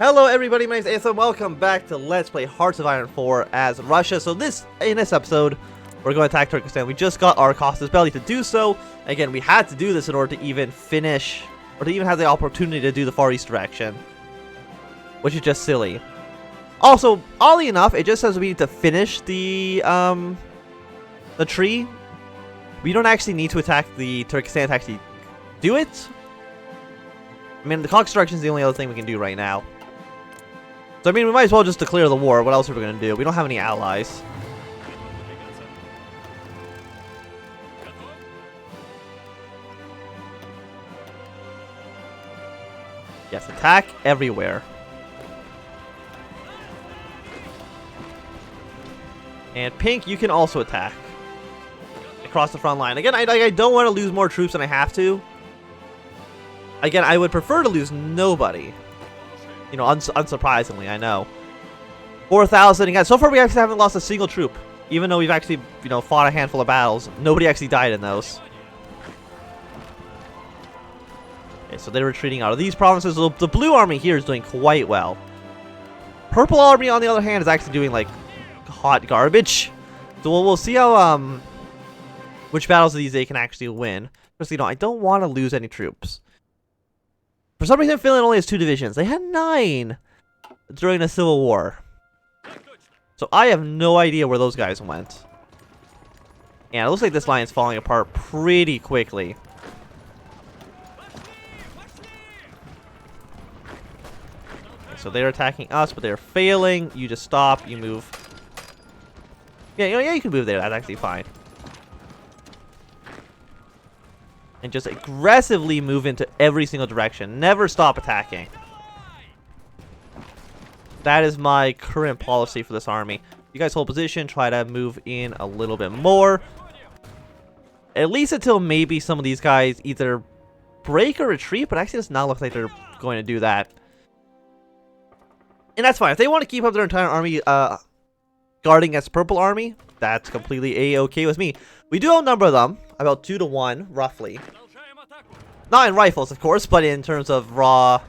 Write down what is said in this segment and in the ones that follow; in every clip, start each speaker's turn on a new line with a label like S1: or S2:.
S1: Hello everybody, my name is Aetham. Welcome back to Let's Play Hearts of Iron 4 as Russia. So in this episode, we're going to attack Turkestan. We just got our Costas Belly to do so. Again, we had to do this in order to even finish, or to even have the opportunity to do the Far East direction, which is just silly. Also, oddly enough, it just says we need to finish the tree. We don't actually need to attack the Turkestan to actually do it. I mean, the clock construction is the only other thing we can do right now. So, I mean, we might as well just declare the war. What else are we going to do? We don't have any allies. Yes, attack everywhere. And Pink, you can also attack across the front line. Again, I don't want to lose more troops than I have to. Again, I would prefer to lose nobody. You know, unsurprisingly, I know. 4,000 again. So far, we actually haven't lost a single troop. Even though we've actually, you know, fought a handful of battles. Nobody actually died in those. Okay, so they're retreating out of these provinces. The blue army here is doing quite well. Purple army, on the other hand, is actually doing, like, hot garbage. So we'll see how, which battles of these they can actually win. Because, you know, I don't want to lose any troops. For some reason, Finland only has 2 divisions. They had 9 during the Civil War. So I have no idea where those guys went. And it looks like this line is falling apart pretty quickly. Okay, so they're attacking us, but they're failing. You just stop. You move. Yeah, you can move there. That's actually fine. And just aggressively move into every single direction. Never stop attacking. That is my current policy for this army. You guys hold position. Try to move in a little bit more. At least until maybe some of these guys either break or retreat. But actually, it does not look like they're going to do that. And that's fine. If they want to keep up their entire army guarding against Purple Army, that's completely A-okay with me. We do outnumber them. About 2 to 1, roughly. Not in rifles, of course, but in terms of raw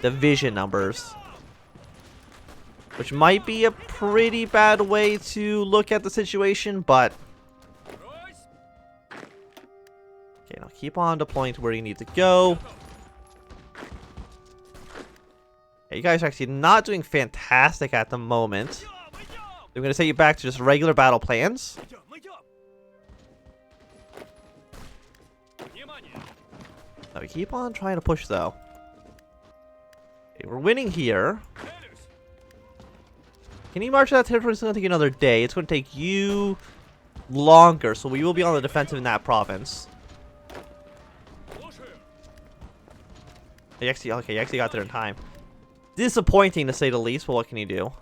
S1: division numbers. Which might be a pretty bad way to look at the situation, but... Okay, now keep on deploying to where you need to go. Okay, you guys are actually not doing fantastic at the moment. I'm going to take you back to just regular battle plans. Now we keep on trying to push, though. Okay, we're winning here. Can you march that territory? It's going to take another day. It's going to take you longer, so we will be on the defensive in that province. You actually got there in time. Disappointing, to say the least, but what can you do?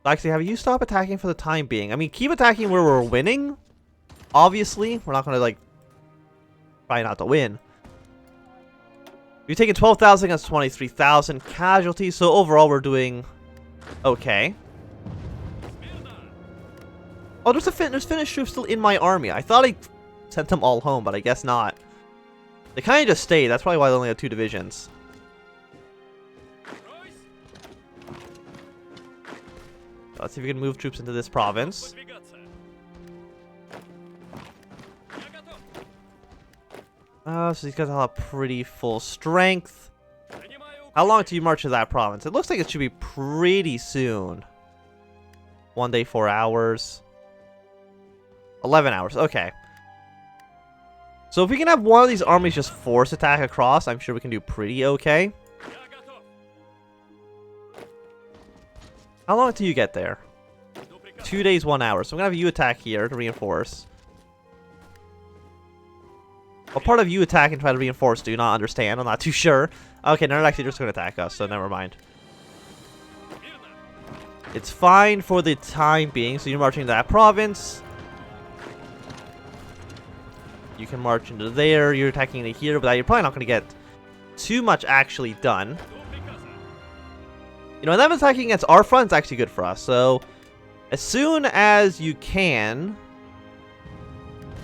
S1: Actually, have you stop attacking for the time being? I mean, keep attacking where we're winning. Obviously, we're not going to, like, try not to win. We've taken 12,000 against 23,000 casualties, so overall we're doing okay. Oh, there's Finnish troops still in my army. I thought I sent them all home, but I guess not. They kind of just stayed. That's probably why they only have 2 divisions. Let's see if we can move troops into this province. So these guys all have pretty full strength. How long do you march to that province? It looks like it should be pretty soon. 1 day, 4 hours. 11 hours. Okay. So if we can have one of these armies just force attack across, I'm sure we can do pretty okay. How long till you get there? 2 days, 1 hour. So I'm going to have you attack here to reinforce. What part of you attack and try to reinforce do you not understand? I'm not too sure. Okay, they're actually just going to attack us, so never mind. It's fine for the time being. So you're marching to that province. You can march into there. You're attacking into here, but you're probably not going to get too much actually done. You know, and them attacking against our front is actually good for us. So as soon as you can,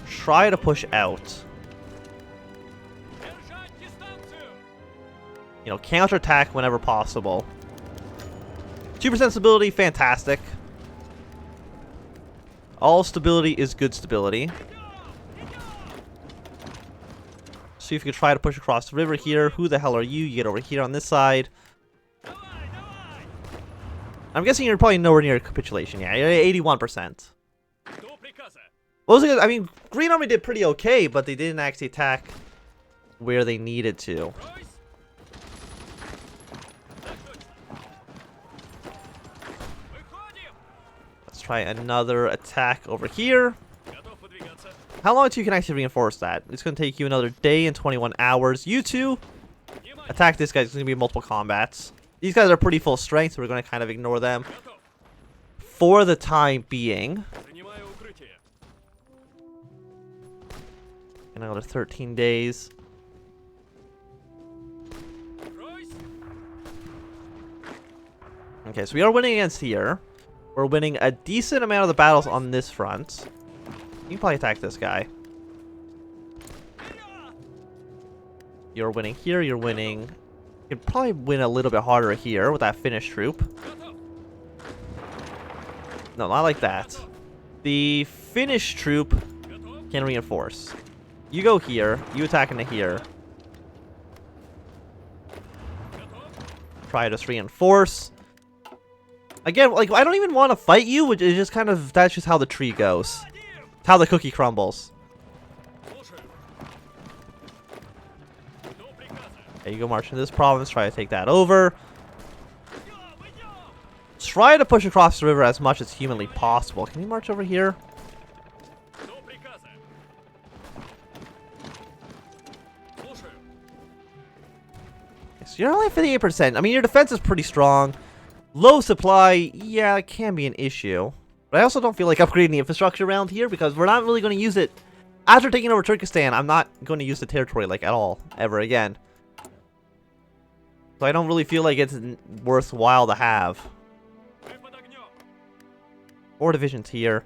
S1: try to push out. you know, counterattack whenever possible. 2% stability, fantastic. All stability is good stability. See if you could try to push across the river here. Who the hell are you? You get over here on this side. I'm guessing you're probably nowhere near capitulation. Yeah, you're at 81%. What was it? I mean, Green Army did pretty okay, but they didn't actually attack where they needed to. Let's try another attack over here. How long until you can actually reinforce that? It's going to take you another day and 21 hours. You two attack this guy. It's going to be multiple combats. These guys are pretty full strength, so we're going to kind of ignore them for the time being. Another 13 days. Okay, so we are winning against here. We're winning a decent amount of the battles on this front. You can probably attack this guy. You're winning here, you're winning. You can probably win a little bit harder here with that Finnish troop. No, not like that. The Finnish troop can reinforce. You go here, you attack into here. Try to just reinforce. Again, like, I don't even want to fight you, which is just kind of, that's just how the tree goes. It's how the cookie crumbles. Okay, you go march into this province, try to take that over. Try to push across the river as much as humanly possible. Can you march over here? Okay, so you're only at 58%. I mean, your defense is pretty strong. Low supply, yeah, it can be an issue. But I also don't feel like upgrading the infrastructure around here because we're not really going to use it. After taking over Turkestan, I'm not going to use the territory like at all, ever again. So I don't really feel like it's worthwhile to have. 4 divisions here.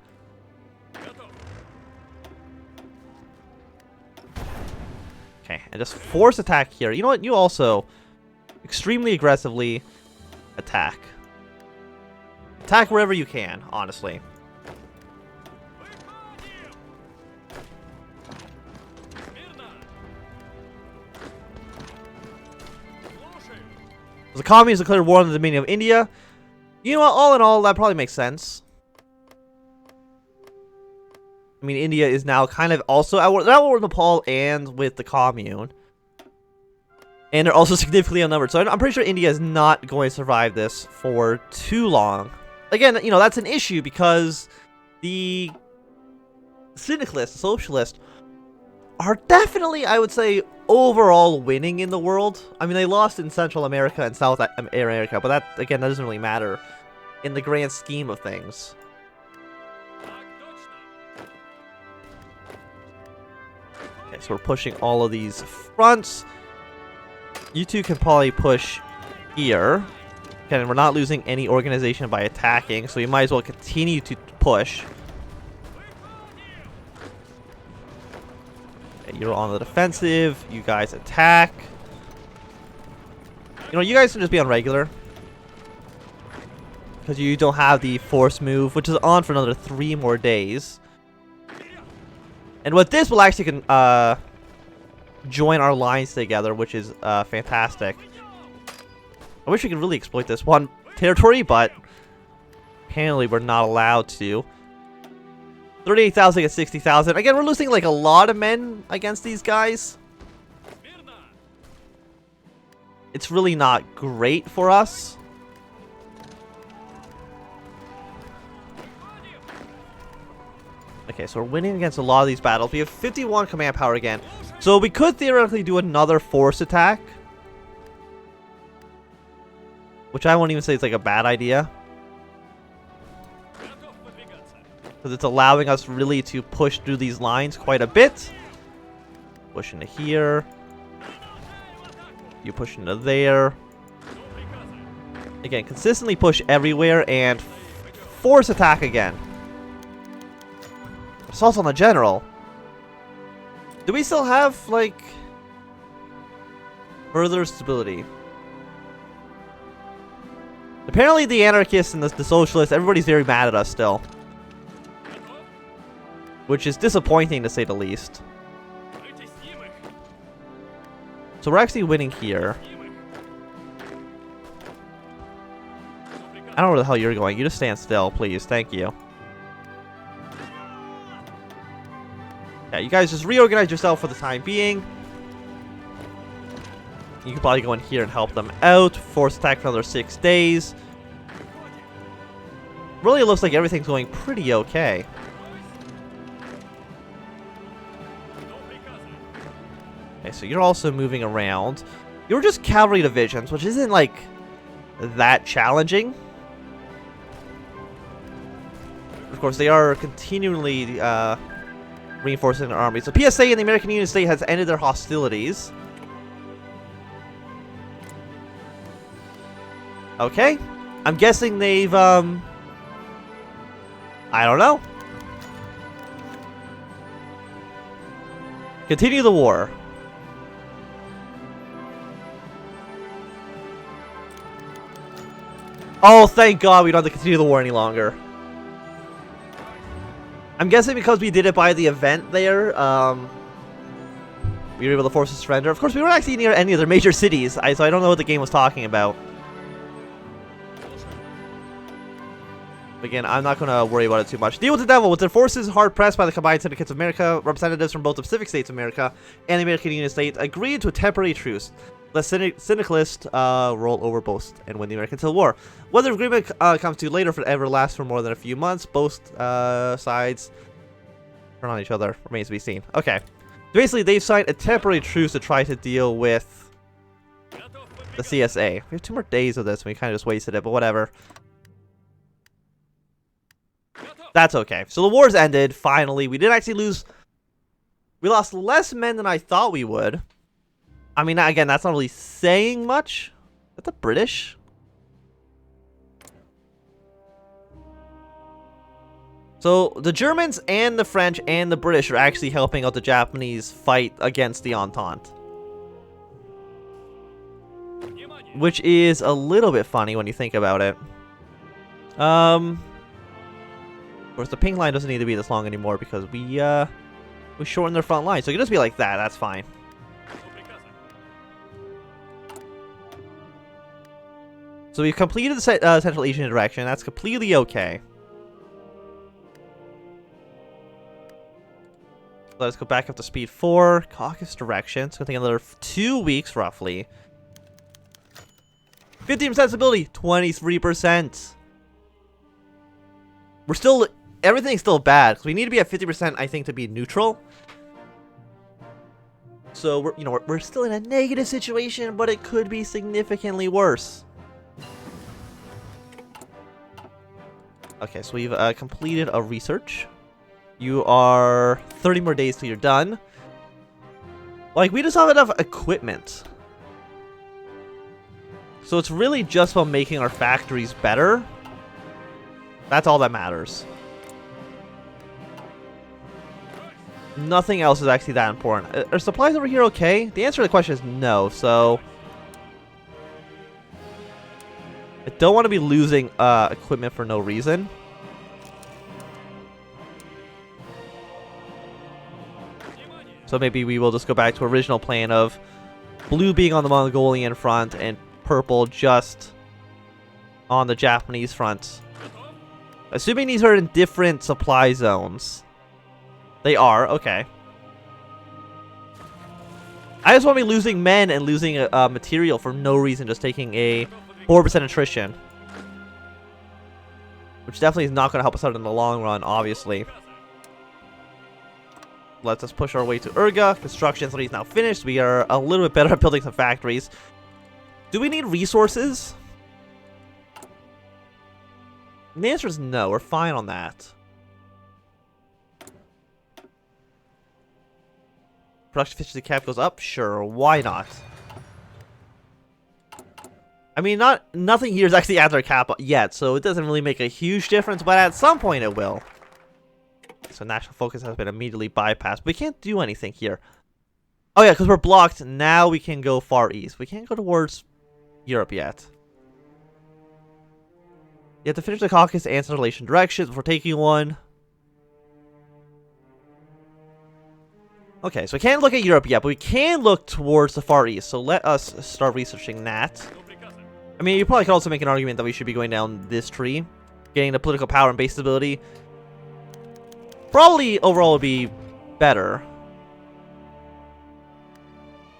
S1: Okay, and just force attack here. You know what? You also extremely aggressively attack. Attack wherever you can, honestly. The communists declared war on the Dominion of India. You know what? All in all, that probably makes sense. I mean, India is now kind of also at war with Nepal and with the commune. And they're also significantly outnumbered. So I'm pretty sure India is not going to survive this for too long. Again, you know, that's an issue because the syndicalists, the socialists, are definitely, I would say, overall winning in the world. I mean, they lost in Central America and South America, but that, again, that doesn't really matter in the grand scheme of things. Okay, so we're pushing all of these fronts. You two can probably push here. Okay, we're not losing any organization by attacking, so we might as well continue to push. Okay, you're on the defensive. You guys attack. You know, you guys can just be on regular. Because you don't have the force move, which is on for another 3 more days. And with this, we'll actually join our lines together, which is fantastic. I wish we could really exploit this one territory, but apparently we're not allowed to. 38,000 against 60,000. Again, we're losing like a lot of men against these guys. It's really not great for us. Okay, so we're winning against a lot of these battles. We have 51 command power again. So we could theoretically do another force attack. Which I won't even say it's like a bad idea. Because it's allowing us really to push through these lines quite a bit. Push into here. You push into there. Again, consistently push everywhere and force attack again. Assault on the general. Do we still have, like, further stability? Apparently the anarchists and the socialists, everybody's very mad at us still. Which is disappointing to say the least. So we're actually winning here. I don't know where the hell you're going. You just stand still, please. Thank you. Yeah, you guys just reorganize yourself for the time being. You could probably go in here and help them out. Force attack for another 6 days. Really, it looks like everything's going pretty okay. Okay, so you're also moving around. You're just cavalry divisions, which isn't, like, that challenging. Of course, they are continually reinforcing their army. So PSA and the American Union State has ended their hostilities. Okay. I'm guessing they've, I don't know. Continue the war. Oh, thank God we don't have to continue the war any longer. I'm guessing because we did it by the event there, we were able to force a surrender. Of course, we weren't actually near any of their major cities, so I don't know what the game was talking about. Again, I'm not going to worry about it too much. Deal with the devil. With their forces hard pressed by the combined syndicates of America, representatives from both the Pacific States of America and the American Union State agreed to a temporary truce. The syndicalists roll over both and win the American Civil War. Whether agreement comes to later or ever lasts for more than a few months, both sides turn on each other. Remains to be seen. Okay. Basically, they've signed a temporary truce to try to deal with the CSA. We have 2 more days of this, and we kind of just wasted it, but whatever. That's okay. So the war's ended, finally. We did actually lose... We lost less men than I thought we would. I mean, again, that's not really saying much. Is that the British? So, the Germans and the French and the British are actually helping out the Japanese fight against the Entente. Which is a little bit funny when you think about it. Of course, the pink line doesn't need to be this long anymore because we shortened their front line. So it can just be like that. That's fine. So we've completed the Central Asian direction. That's completely okay. Let's go back up to speed 4. Caucasus direction. It's going to take another 2 weeks, roughly. 15% stability. 23%. We're still... Everything's still bad. Because we need to be at 50%, I think, to be neutral. So, we're still in a negative situation, but it could be significantly worse. Okay, so we've completed a research. You are 30 more days till you're done. Like, we just have enough equipment. So it's really just about making our factories better. That's all that matters. Nothing else is actually that important. Are supplies over here okay? The answer to the question is no, so... I don't want to be losing equipment for no reason. So maybe we will just go back to original plan of blue being on the Mongolian front and purple just on the Japanese front. Assuming these are in different supply zones. They are, okay. I just want to be losing men and losing material for no reason, just taking a 4% attrition. Which definitely is not going to help us out in the long run, obviously. Let's just push our way to Urga. Construction is now finished. We are a little bit better at building some factories. Do we need resources? And the answer is no. We're fine on that. Production efficiency cap goes up? Sure, why not? I mean, nothing here is actually at their cap yet, so it doesn't really make a huge difference, but at some point it will. So national focus has been immediately bypassed. We can't do anything here. Oh yeah, because we're blocked. Now we can go far east. We can't go towards Europe yet. You have to finish the caucus and relation directions before taking one. Okay, so we can't look at Europe yet, but we can look towards the Far East. So let us start researching that. I mean, you probably could also make an argument that we should be going down this tree. Getting the political power and base stability. Probably overall would be better.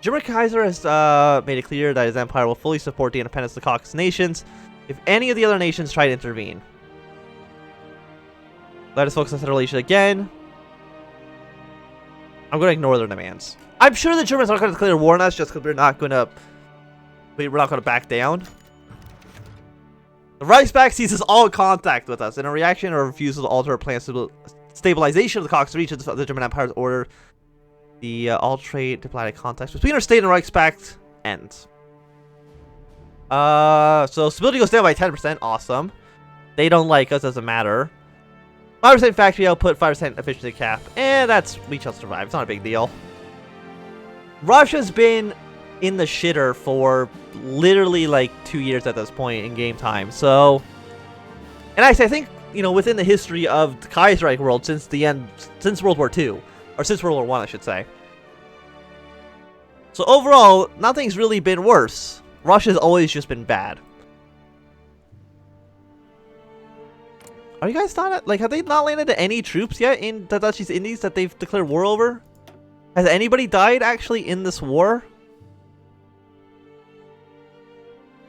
S1: German Kaiser has made it clear that his empire will fully support the independence of the Caucasus nations if any of the other nations try to intervene. Let us focus on relation again. I'm going to ignore their demands. I'm sure the Germans aren't going to declare war on us just because we're not going to back down. The Reichsbank seizes all contact with us in a reaction or refusal to alter our plans to stabilization of the Caucasus regions of the German Empire's order. The all trade diplomatic contacts between our state and Reichsbank ends. So stability goes down by 10%. Awesome. They don't like us, doesn't matter. 5% factory output, 5% efficiency cap, and we shall survive. It's not a big deal. Russia's been in the shitter for literally like 2 years at this point in game time. So, and actually, I think within the history of the Kaiserreich world since World War II, or since World War I, I should say. So overall, nothing's really been worse. Russia's always just been bad. Are you guys not have they not landed any troops yet in the Dutch East Indies that they've declared war over? Has anybody died actually in this war?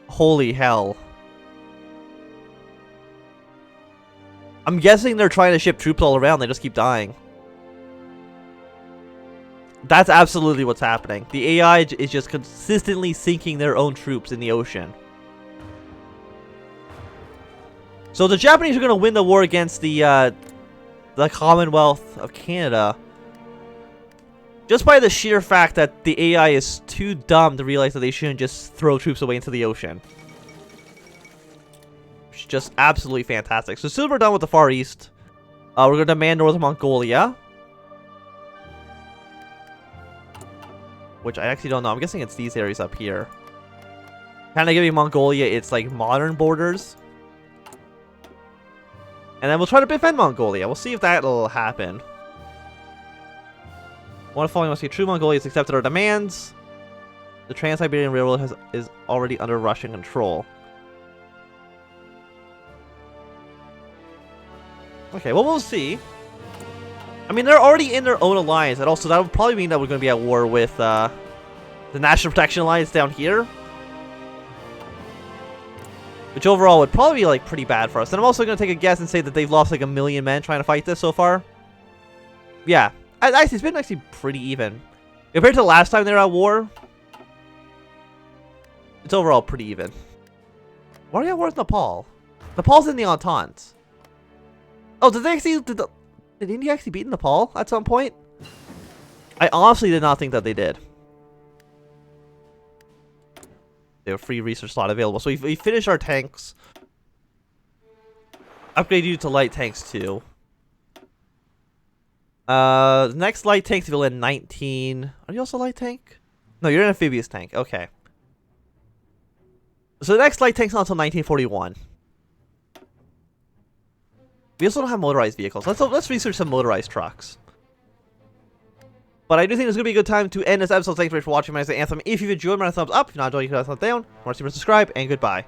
S1: Holy hell. I'm guessing they're trying to ship troops all around, they just keep dying. That's absolutely what's happening. The AI is just consistently sinking their own troops in the ocean. So the Japanese are going to win the war against the Commonwealth of Canada just by the sheer fact that the AI is too dumb to realize that they shouldn't just throw troops away into the ocean. Which is just absolutely fantastic. So soon we're done with the Far East. We're going to demand Northern Mongolia. Which I actually don't know. I'm guessing it's these areas up here. Kind of giving Mongolia its like modern borders. And then we'll try to defend Mongolia. We'll see if that'll happen. One of the following must be true. Mongolia has accepted our demands. The Trans-Siberian Railroad is already under Russian control. Okay, well, we'll see. I mean, they're already in their own alliance, and also that would probably mean that we're going to be at war with the National Protection Alliance down here. Which overall would probably be like pretty bad for us. And I'm also going to take a guess and say that they've lost like 1 million men trying to fight this so far. Yeah. Actually, it's been actually pretty even. Compared to the last time they were at war, it's overall pretty even. Why are you at war with Nepal? Nepal's in the Entente. Oh, did they actually... Did India actually beat Nepal at some point? I honestly did not think that they did. They have a free research slot available. So we finished our tanks. Upgrade you to light tanks too. The next light tank's available in 19. Are you also a light tank? No, you're an amphibious tank. Okay. So the next light tank's not until 1941. We also don't have motorized vehicles. Let's research some motorized trucks. But I do think it's going to be a good time to end this episode. Thanks very much for watching. My name is Anthem. If you've enjoyed, my thumbs up. If not enjoyed, you can thumbs down. More, subscribe, and goodbye.